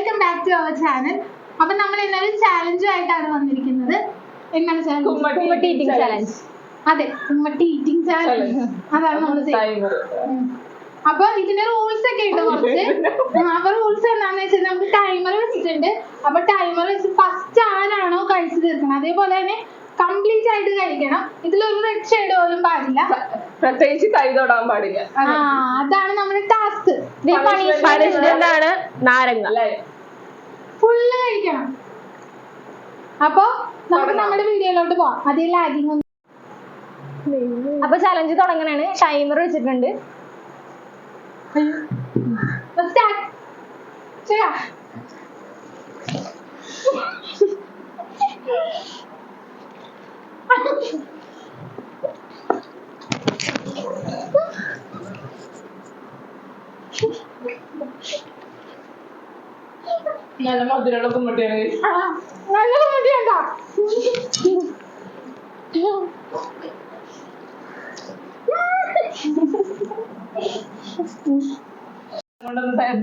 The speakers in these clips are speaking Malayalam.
Welcome back to our channel. അപ്പൊ നമ്മൾ ഇന്നൊരു ചാലഞ്ചുമായിട്ടാണ് വന്നിരിക്കുന്നത്. എന്താണ് ചാലഞ്ച്? കുമ്മട്ടി eating challenge. അതെ, കുമ്മട്ടി ഈറ്റിംഗ് ചാലഞ്ച് അതാണ് നമ്മൾ ചെയ്യുന്നത്. അപ്പൊ ഇതിന്റെ റൂൾസ് ഒക്കെ ഉണ്ട് കുറച്ച്. അപ്പൊ റൂൾസ് എന്താണെന്ന് വെച്ചാൽ നമുക്ക് ടൈമർ വെച്ചിട്ടുണ്ട്. അപ്പൊ ടൈമർ വെച്ച് ഫസ്റ്റ് ആരാണോ കഴിച്ചു തീർക്കണം അതേപോലെ തന്നെ കംപ്ലീറ്റ് ആയിട്ട് കഴിക്കണം. ഇതിലൊരു റെഡ് ഷെയ്ഡ് പോലും പാടില്ല, പ്രത്യേകിച്ച് കൈ തൊടാൻ പാടില്ല. അതാണ് നമ്മുടെ ടാസ്ക്. പണിഷ്മെന്റ് നാരങ്ങ ഫുള്ള് കഴിക്കണം. അപ്പൊ നമുക്ക് നമ്മുടെ വീഡിയോയിലോട്ട് പോവാം. അതേ ലാഗിങ് ഒന്നും. അപ്പൊ ചലഞ്ച് തുടങ്ങണാണ്. ടൈമർ വെച്ചിട്ടുണ്ട്. ചെയ്യാം. നല്ല മധുരമുള്ള കുമ്മട്ടിയാണ്. നല്ല കുമ്മട്ടിയുണ്ടോ?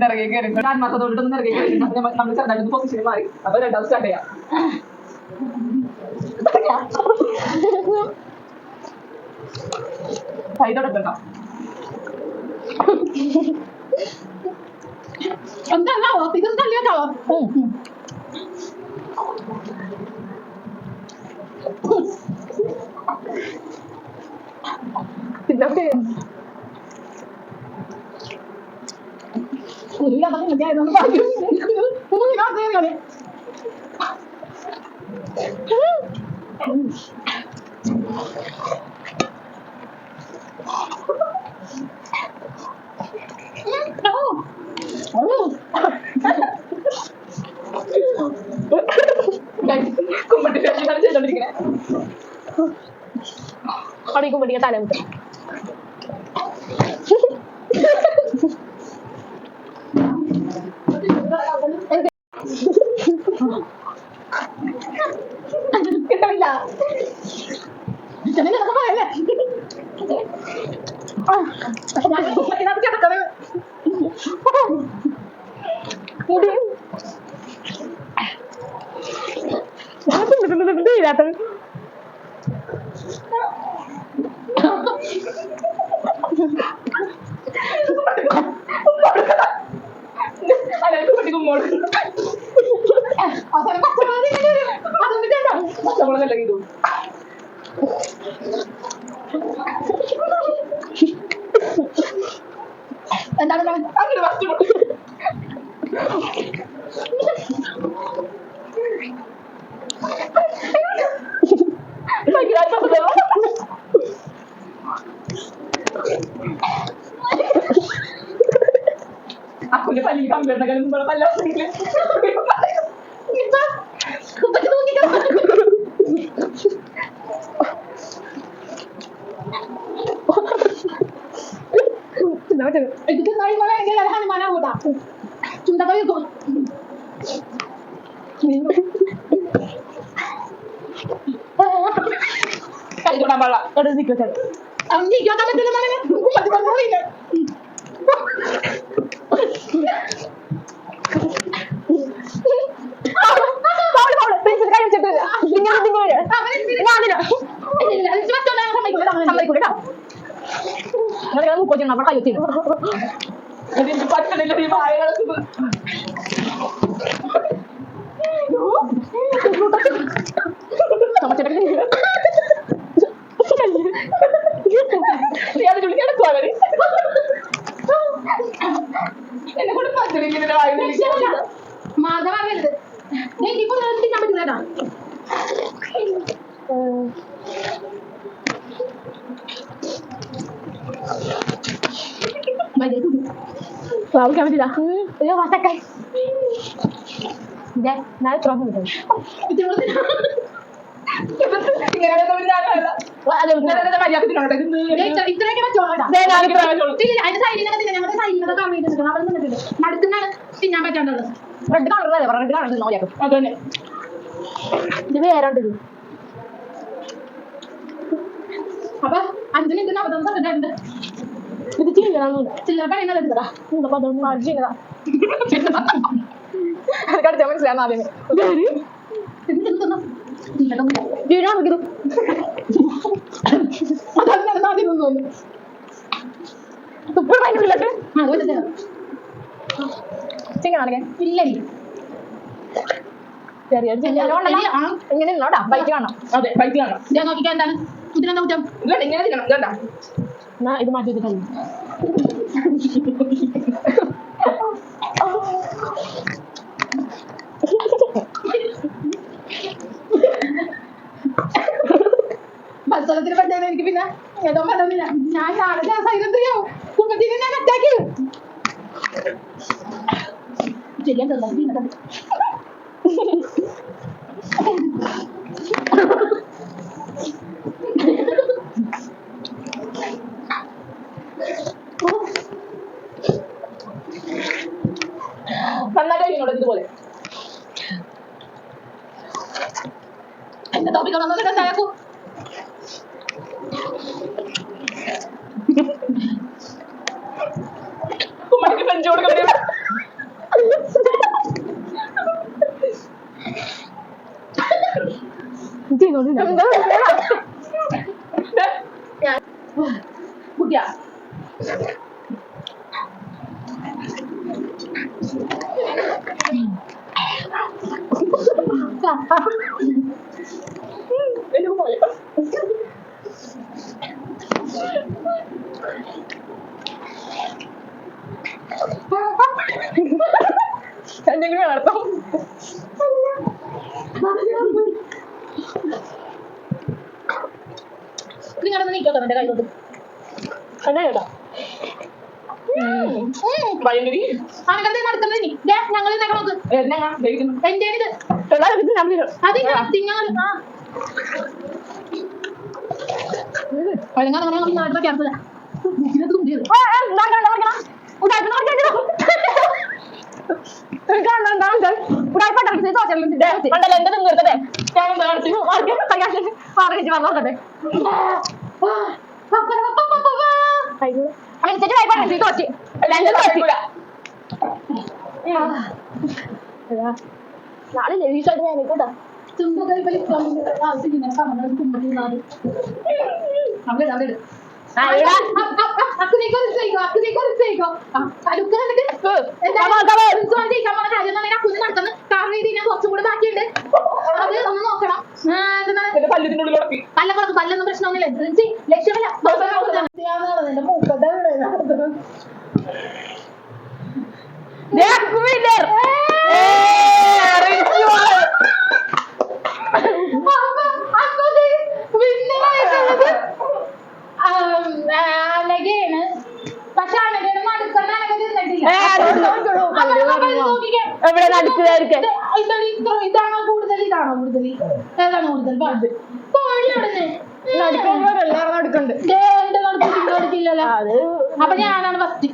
ഇറങ്ങി കയറി ആത്മാർത്ഥത്തോട്ടൊന്നും ഇറങ്ങി കയറി നമ്മൾ ചെറുതായിട്ട് പൊസിഷൻ മാറി. അപ്പൊ രണ്ടാമത് സ്റ്റാർട്ട് ചെയ്യാം. കൈ തൊടക്കട്ടോ. എന്താണോ ഇതും തള്ളിയാക്കാവോ? കുമ്മട്ടി ചെയ്തോണ്ടിരിക്കണേ. അവിടെ കുമ്മട്ടിക്ക് തലമുട്ട്. കിട്ടണില്ല. Aku dia paling kambil dengan bola palas ni. Kita kita kenapa? Itu kan dari mana dia dari mana udah. Cinta kali tu. Kali tu nama lah. Ada sikit saja. Amni kita tak betul mana ni? Aku tak boleh ni. Wow, kami tidak. Ini masak guys. Dah, nak terus ni. Itu mesti. Tinggal ada teman ada. Wah, ada banyak kita nak tadi. Dia itu lagi macam mana? Dia nak kita macam. Tidak, ada saya ini nanti yang ada saya ini kami itu sekarang apa nanti. Nak kenal siapa macam mana? Red card ada, red card ada nak ya. Ada ni. Dia era dulu. Apa? Anjani itu nak betul betul ada. Itu cincin kan? Cincin apa ini ada? Enggak pada margin lah. മനസ്സിലായിരുന്നു ആദ്യമേ. അതാണ് ആദ്യം തോന്നുന്നു. തുപ്പ ഭയങ്കര ചിങ്ങനാണെങ്കിൽ ഇല്ലേ ചെറിയ ഇങ്ങനെ ഉണ്ടോടാ ബൈക്ക് കാണാം. അതെ ബൈക്ക് കാണാം. ഞാൻ നോക്കിക്കാൻ എന്താണ് ഇതിനെന്താ കുറ്റം ഇങ്ങനെ തിരണം കേട്ടാ. എന്നാ ഇത് മാറ്റി വെച്ചിട്ടുണ്ട്. മത്സരത്തിന് പറ്റാതെ എനിക്ക് പിന്നെ ഏതോ പറ്റുന്നില്ല. ഞാൻ രാവിലെ സൈലന്റിയോ കുമ്പത്തിന് ഞാൻ അറ്റാക്ക് ചെയ്യും. ശരിയാ നന്നായിട്ട് ഇതുപോലെ എന്റെ തോപ്പിക്കൊണ്ടൊന്നും എന്തായാലും കുമ്മടിക്ക് ഫ്രഞ്ച് കൊടുക്കണേ. കുട്ടിയാ എന്തെങ്കിലും നടത്തും. നിങ്ങളൊന്ന് നീക്കോട്ടോ എന്റെ കൈ കൊണ്ട് എന്നാ കേട്ടോ ഭയങ്കര അവനകത്തെ നടക്കുന്നത് നീ ഞങ്ങൾ നോക്ക് എന്നാ എന്റെ ഇത് അതിങ്ങനെ ആ പഴങ്ങാൻ നാട്ടിലെ ചേർത്തതാ നാളെ ലവീഷായിട്ട് ഞാൻ കേട്ടോ കുറച്ചും കൂടെ ബാക്കിയുണ്ട് അത് ഒന്ന് നോക്കണം പല്ലൊന്നും പ്രശ്നമൊന്നുമില്ല ലക്ഷ്യമല്ല അനകയാണ് പക്ഷെ അനകയുടെ നടുക്കുന്ന അനക തിന്നിട്ടില്ല ഇതാണോ കൂടുതൽ ഏതാണോ കൂടുതൽ കോഴി അവിടെ അപ്പൊ ഞാനാണ് ഫസ്റ്റ്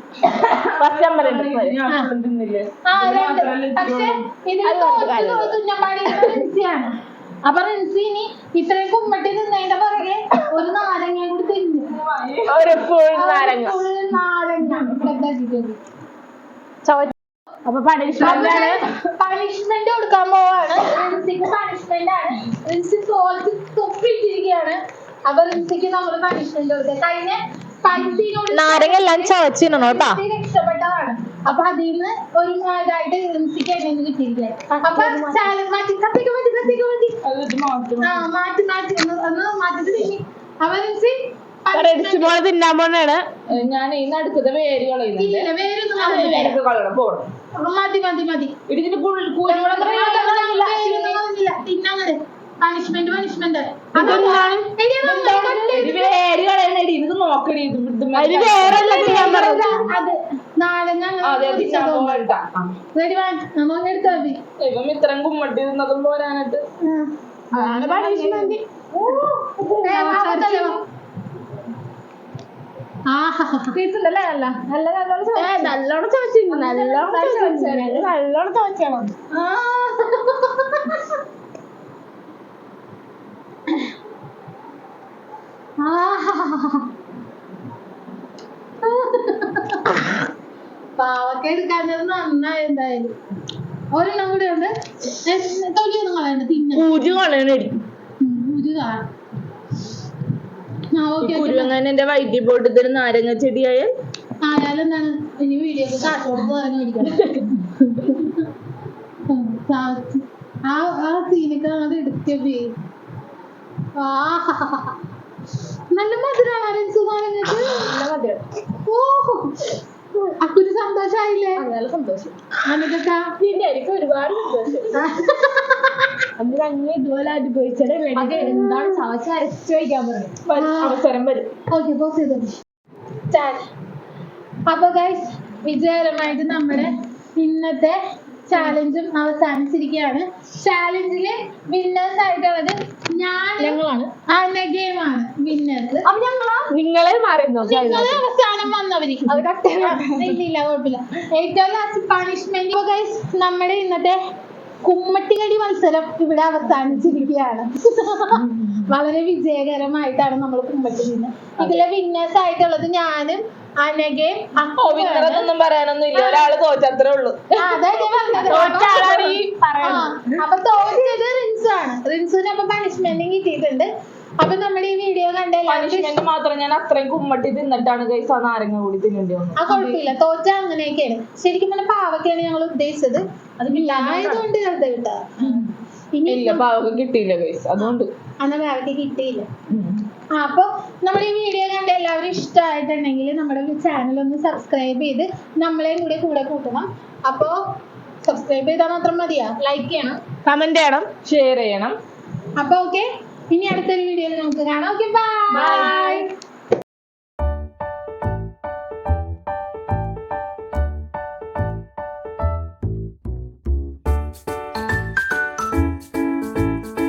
പക്ഷെ ഇതിൽ തുന്നമ്പാടി റിൻസിയാണ് അപ്പൊ റിൻസി ഇനി ഇത്രയും കുമ്മട്ടി നിന്നതിന്റെ പുറകെ ഒരു നാരങ്ങ കൂടി തിന്നു നാരങ്ങ അപ്പൊ പണിഷ്മെന്റ് കൊടുക്കാൻ പോവാണ് റിൻസിക്ക് പണിഷ്മെന്റ് ആണ് റിൻസി തോൽച്ച് തൊപ്പിട്ടിരിക്കുകയാണ് അപ്പൊ റിൻസിക്ക് നമ്മള് പണിഷ്മെന്റ് കൊടുക്കുക കഴിഞ്ഞ നാരങ്ങ എല്ലാം ചവച്ചിടണം കേട്ടോ രക്ഷപ്പെട്ടതാണ് അപ്പൊ അതിന്ന് ഒരു ഇതായിട്ട് റിൻസിക്ക് എന്നെ കിട്ടിയിരിക്കുകയാണ് അപ്പൊ മാറ്റി അപ്പൊ റിൻസി തിന്നാൻ പോണാണ് ഞാൻ ഈ നടുക്കത്തെ വേര് കളയുന്നത് മതി ഇതിന്റെ തിന്നാങ്ങട് പണിഷ്മെന്റ് നോക്കണി ഇത്രയും കുമ്മട്ടി തിന്നതും പോരാനായിട്ട് നല്ലോണം ചോദിച്ചിരുന്നു നല്ലോണം ചോദിച്ചാണ് പാവക്ക എടുക്കാൻ നന്നായി എന്തായാലും ഒരെണ്ണം കൂടെ ഉണ്ട്. തൊലിയൊന്നും കളയണ്ട, തിന്ന പൂജ കളയണേ. കുരുവങ്ങനെ എന്റെ വൈദ്യ ബോർഡ് ഇതൊരു നാരങ്ങ ചെടിയായ ആയാലെന്താണ് ഇനി വീഡിയോ കാശോട് നാരങ്ങ മേടിക്കണം. ആ സീനൊക്കെ അത് എടുക്കേ. നല്ല മധുരമാണ് നാരങ്ങക്ക്. ഓഹോ, അക്കൊരു സന്തോഷായില്ലേ? നല്ല സന്തോഷം. അനക്കൊക്കെ പിന്നെ എനിക്ക് ഒരുപാട് സന്തോഷം. അന്ന് ഞങ്ങൾ ഇതുപോലെ അനുഭവിച്ചത് എന്താണ് ചവച്ച് അരച്ചു വയ്ക്കാൻ പറഞ്ഞു. അവസരം വരും. ഓക്കെ, പോസ് ചെയ്തോ. അപ്പൊ ഗൈസ്, വിജയകരമായിട്ട് നമ്മുടെ ഇന്നത്തെ ചാലഞ്ചും അവസാനിച്ചിരിക്കുകയാണ്. ചാലഞ്ചില് വിന്നേഴ്സ് ആയിട്ടുള്ളത് ഞങ്ങളാണ്. ഗെയിമാണ് വിന്നേഴ്സ്. അപ്പൊ നിങ്ങളെ മാറുന്നു. അവസാനം വന്നവര് അത് ഇല്ല, കുഴപ്പമില്ല. ഏറ്റവും ലാസ്റ്റ് പണിഷ്മെന്റ്. ഗൈസ്, നമ്മുടെ ഇന്നത്തെ കുമ്മട്ടിക്കടി മത്സരം ഇവിടെ അവസാനിച്ചിരിക്കുകയാണ്. വളരെ വിജയകരമായിട്ടാണ് നമ്മൾ കുമ്മട്ടി ചെയ്യുന്നത്. ഇതിലെ വിന്നേഴ്സ് ആയിട്ടുള്ളത് ഞാനും അനഘയും. വിന്നറൊന്നും പറയാനൊന്നും ഇല്ല, ഒരാള് തോറ്റത്രേ ഉള്ളൂ. അപ്പൊ തോറ്റത് റിൻസാണ്. റിൻസിന് അപ്പൊ പണിഷ്മെന്റ് കിട്ടിയിട്ടുണ്ട്. അപ്പൊ നമ്മുടെ ഈ വീഡിയോ കണ്ട പണിഷ്മെന്റ് മാത്രം ഞാൻ അത്രയും കുമ്മട്ടി തിന്നിട്ടാണ് ഗൈസ് ആ നാരങ്ങ കൂടി തിന്നേണ്ടി വന്നത്. ആ കുഴപ്പമില്ല, തോറ്റ അങ്ങനെയൊക്കെയാണ്. ശരിക്കും പറഞ്ഞ പാവക്കയാണ് ഞങ്ങൾ ഉദ്ദേശിച്ചത്. അത് ആയതുകൊണ്ട് വെറുതെ വിട്ടാ. ഇല്ല, പാവക്ക കിട്ടിയില്ല ഗൈസ്, അതുകൊണ്ട് അന്ന് പാവക്ക കിട്ടിയില്ല. അപ്പൊ നമ്മുടെ ഈ വീഡിയോ കണ്ട എല്ലാവരും ഇഷ്ടമായിട്ടുണ്ടെങ്കിൽ നമ്മുടെ ചാനൽ ഒന്ന് സബ്സ്ക്രൈബ് ചെയ്ത് നമ്മളെയും കൂടെ കൂട്ടണം. അപ്പൊ സബ്സ്ക്രൈബ് ചെയ്താൽ മാത്രം മതിയാ? ലൈക്ക് ചെയ്യണം, കമന്റ് ചെയ്യണം, ഷെയർ ചെയ്യണം. അപ്പൊ ഓക്കെ, ഇനി അടുത്തൊരു വീഡിയോയിൽ നമുക്ക് കാണാം. Okay, by.